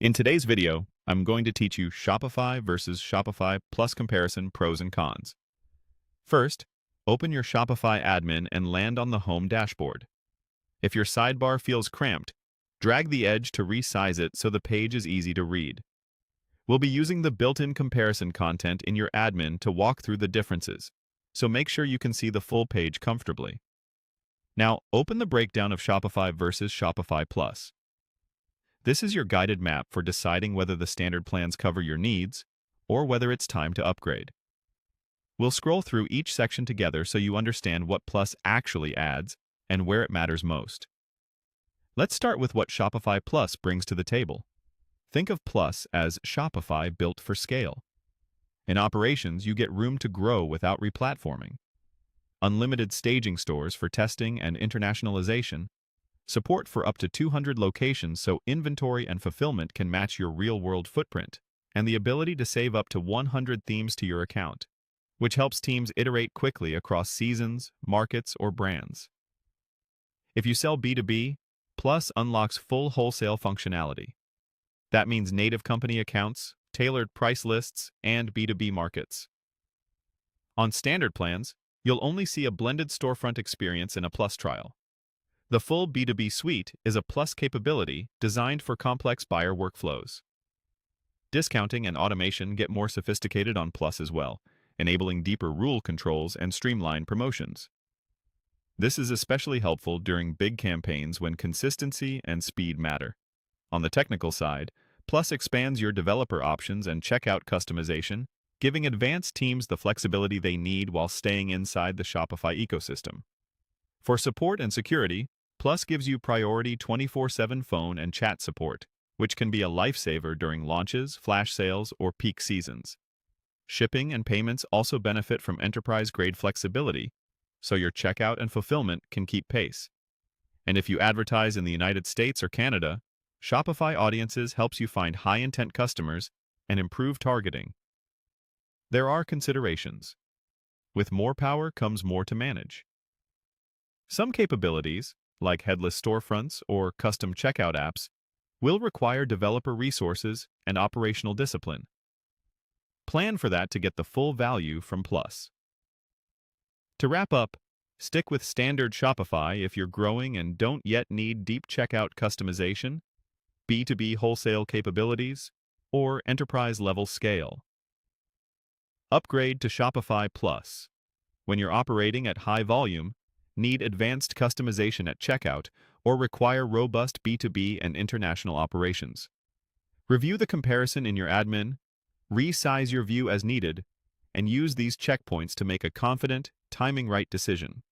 In today's video, I'm going to teach you Shopify versus Shopify Plus comparison pros and cons. First, open your Shopify admin and land on the home dashboard. If your sidebar feels cramped, drag the edge to resize it so the page is easy to read. We'll be using the built-in comparison content in your admin to walk through the differences, so make sure you can see the full page comfortably. Now, open the breakdown of Shopify versus Shopify Plus. This is your guided map for deciding whether the standard plans cover your needs or whether it's time to upgrade. We'll scroll through each section together so you understand what Plus actually adds and where it matters most. Let's start with what Shopify Plus brings to the table. Think of Plus as Shopify built for scale. In operations, you get room to grow without replatforming. Unlimited staging stores for testing and internationalization, support for up to 200 locations so inventory and fulfillment can match your real-world footprint, and the ability to save up to 100 themes to your account, which helps teams iterate quickly across seasons, markets, or brands. If you sell B2B, Plus unlocks full wholesale functionality. That means native company accounts, tailored price lists, and B2B markets. On standard plans, you'll only see a blended storefront experience in a Plus trial. The full B2B suite is a Plus capability designed for complex buyer workflows. Discounting and automation get more sophisticated on Plus as well, enabling deeper rule controls and streamlined promotions. This is especially helpful during big campaigns when consistency and speed matter. On the technical side, Plus expands your developer options and checkout customization, giving advanced teams the flexibility they need while staying inside the Shopify ecosystem. For support and security, Plus gives you priority 24/7 phone and chat support, which can be a lifesaver during launches, flash sales, or peak seasons. Shipping and payments also benefit from enterprise-grade flexibility, so your checkout and fulfillment can keep pace. And if you advertise in the United States or Canada, Shopify Audiences helps you find high-intent customers and improve targeting. There are considerations. With more power comes more to manage. Some capabilities, like headless storefronts or custom checkout apps, will require developer resources and operational discipline. Plan for that to get the full value from Plus. To wrap up, stick with standard Shopify if you're growing and don't yet need deep checkout customization, B2B wholesale capabilities, or enterprise-level scale. Upgrade to Shopify Plus when you're operating at high volume, need advanced customization at checkout, or require robust B2B and international operations. Review the comparison in your admin, resize your view as needed, and use these checkpoints to make a confident, timing-right decision.